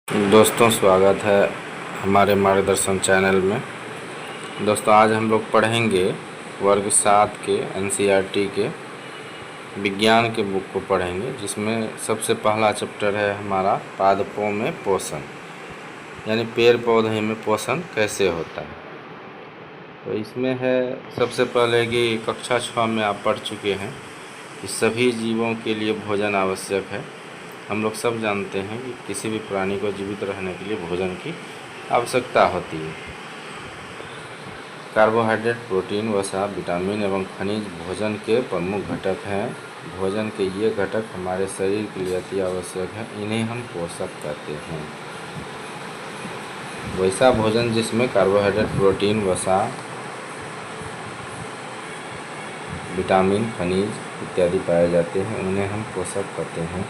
दोस्तों, स्वागत है हमारे मार्गदर्शन चैनल में। दोस्तों, आज हम लोग पढ़ेंगे वर्ग 7 के एनसीईआरटी के विज्ञान के बुक को पढ़ेंगे, जिसमें सबसे पहला चैप्टर है हमारा पादपों में पोषण, यानी पेड़ पौधे में पोषण कैसे होता है। तो इसमें है सबसे पहले कि कक्षा 6 में आप पढ़ चुके हैं कि सभी जीवों के लिए भोजन आवश्यक है। हम लोग सब जानते हैं कि किसी भी प्राणी को जीवित रहने के लिए भोजन की आवश्यकता होती है। कार्बोहाइड्रेट, प्रोटीन, वसा, विटामिन एवं खनिज भोजन के प्रमुख घटक हैं। भोजन के ये घटक हमारे शरीर के लिए अति आवश्यक हैं। इन्हें हम पोषक कहते हैं। वैसा भोजन जिसमें कार्बोहाइड्रेट, प्रोटीन, वसा, विटामिन, खनिज इत्यादि पाए जाते हैं, उन्हें हम पोषक कहते हैं।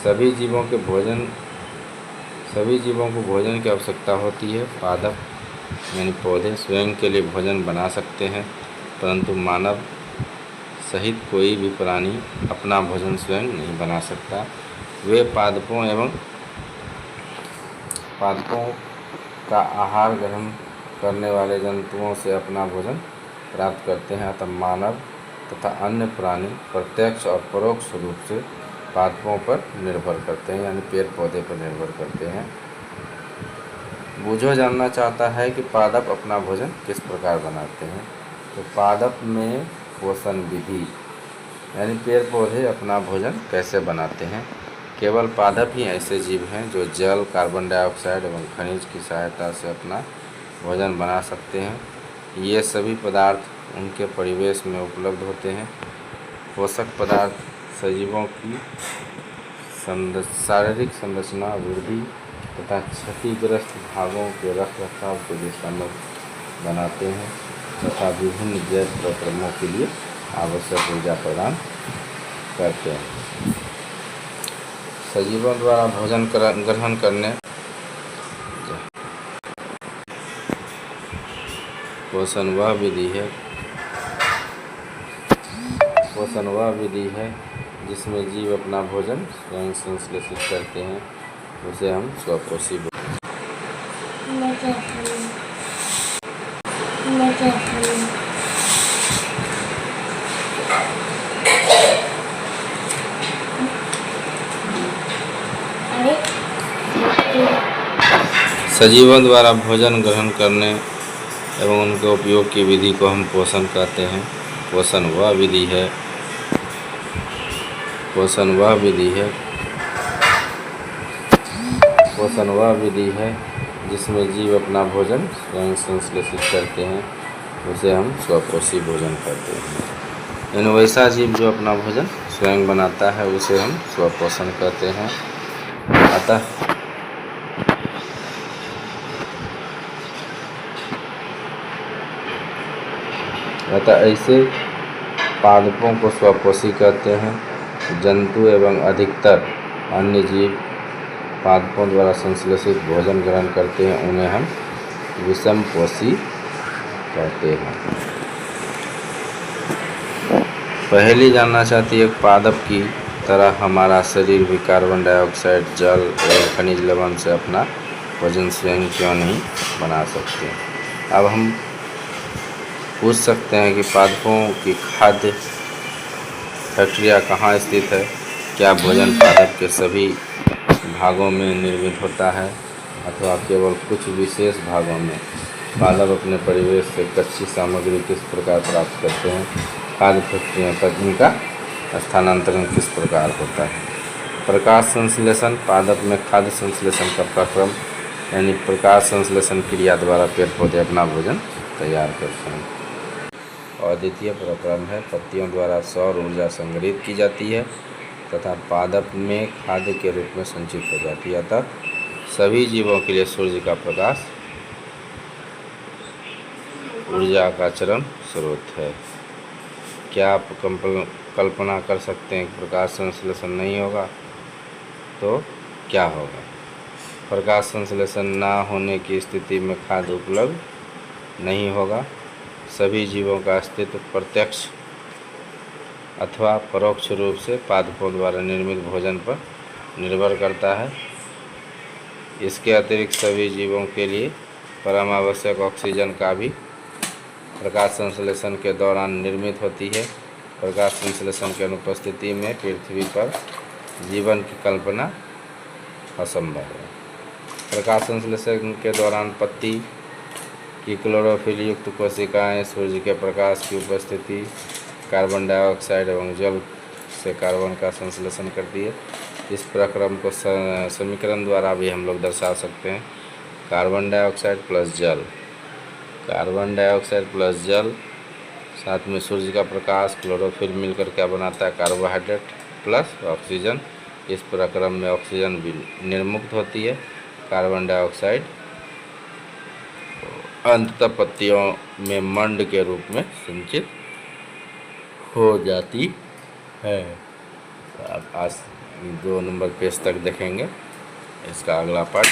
सभी जीवों को भोजन की आवश्यकता होती है। पादप यानी पौधे स्वयं के लिए भोजन बना सकते हैं, परंतु मानव सहित कोई भी प्राणी अपना भोजन स्वयं नहीं बना सकता। वे पादपों का आहार ग्रहण करने वाले जंतुओं से अपना भोजन प्राप्त करते हैं। अतः मानव तथा अन्य प्राणी प्रत्यक्ष और परोक्ष रूप से पादपों पर निर्भर करते हैं, यानी पेड़ पौधे पर निर्भर करते हैं। बूझो जानना चाहता है कि पादप अपना भोजन किस प्रकार बनाते हैं। तो पादप में पोषण विधि, यानी पेड़ पौधे अपना भोजन कैसे बनाते हैं। केवल पादप ही ऐसे जीव हैं जो जल, कार्बन डाइऑक्साइड एवं खनिज की सहायता से अपना भोजन बना सकते हैं। ये सभी पदार्थ उनके परिवेश में उपलब्ध होते हैं। पोषक पदार्थ सजीवों की शारीरिक संरचना, वृद्धि तथा क्षतिग्रस्त भागों के रखरखाव के लिए समर्थ बनाते हैं तथा विभिन्न जैव प्रक्रमों के लिए आवश्यक ऊर्जा प्रदान करते हैं। सजीवों द्वारा भोजन ग्रहण करने पोषण वह विधि है जिसमें जीव अपना भोजन स्वयं संश्लेषित करते हैं, उसे हम स्वपोषी सजीवों द्वारा भोजन ग्रहण करने एवं उनके उपयोग की विधि को हम पोषण कहते हैं। पोषण वह विधि है जिसमें जीव अपना भोजन स्वयं संश्लेषित करते हैं, उसे हम स्वपोषी भोजन कहते हैं। इन वैसा जीव जो अपना भोजन स्वयं बनाता है, उसे हम स्वपोषण कहते हैं। अतः ऐसे पादपों को स्वपोषी कहते हैं। जंतु एवं अधिकतर अन्य जीव पादपों द्वारा संश्लेषित भोजन ग्रहण करते हैं, उन्हें हम विषमपोषी कहते हैं। पहली जानना चाहती है, पादप की तरह हमारा शरीर भी कार्बन डाइऑक्साइड, जल एवं खनिज लवण से अपना भोजन स्वयं क्यों नहीं बना सकते। अब हम पूछ सकते हैं कि पादपों की खाद्य फैक्ट्रिया कहाँ स्थित है। क्या भोजन पादप के सभी भागों में निर्मित होता है अथवा केवल कुछ विशेष भागों में। पादप अपने परिवेश से कच्ची सामग्री किस प्रकार प्राप्त करते हैं। खाद्य फैक्ट्रियों तक इनका स्थानांतरण किस प्रकार होता है। प्रकाश संश्लेषण, पादप में खाद्य संश्लेषण का प्रक्रम, यानी प्रकाश संश्लेषण क्रिया द्वारा पेड़ पौधे अपना भोजन तैयार करते हैं। और द्वितीय प्रक्रम है, पत्तियों द्वारा सौर ऊर्जा संग्रहित की जाती है तथा पादप में खाद्य के रूप में संचित हो जाती है। अतः सभी जीवों के लिए सूर्य का प्रकाश ऊर्जा का चरम स्रोत है। क्या आप कल्पना कर सकते हैं कि प्रकाश संश्लेषण नहीं होगा तो क्या होगा। प्रकाश संश्लेषण ना होने की स्थिति में खाद्य उपलब्ध नहीं होगा। सभी जीवों का अस्तित्व प्रत्यक्ष अथवा परोक्ष रूप से पादपों द्वारा निर्मित भोजन पर निर्भर करता है। इसके अतिरिक्त सभी जीवों के लिए परम आवश्यक ऑक्सीजन का भी प्रकाश संश्लेषण के दौरान निर्मित होती है। प्रकाश संश्लेषण की अनुपस्थिति में पृथ्वी पर जीवन की कल्पना असंभव है। प्रकाश संश्लेषण के दौरान पत्ती की क्लोरोफिल युक्त कोशिकाएं सूर्य के प्रकाश की उपस्थिति, कार्बन डाइऑक्साइड एवं जल से कार्बन का संश्लेषण करती है। इस प्रक्रम को समीकरण द्वारा भी हम लोग दर्शा सकते हैं। कार्बन डाइऑक्साइड प्लस जल, कार्बन डाइऑक्साइड प्लस जल, साथ में सूर्य का प्रकाश, क्लोरोफिल मिलकर क्या बनाता है, कार्बोहाइड्रेट प्लस ऑक्सीजन। इस प्रक्रम में ऑक्सीजन भी निर्मुक्त होती है, कार्बन डाइऑक्साइड अंततः पत्तियों में मंड के रूप में संचित हो जाती है। आप आज 2 नंबर पेज तक देखेंगे इसका अगला पार्ट।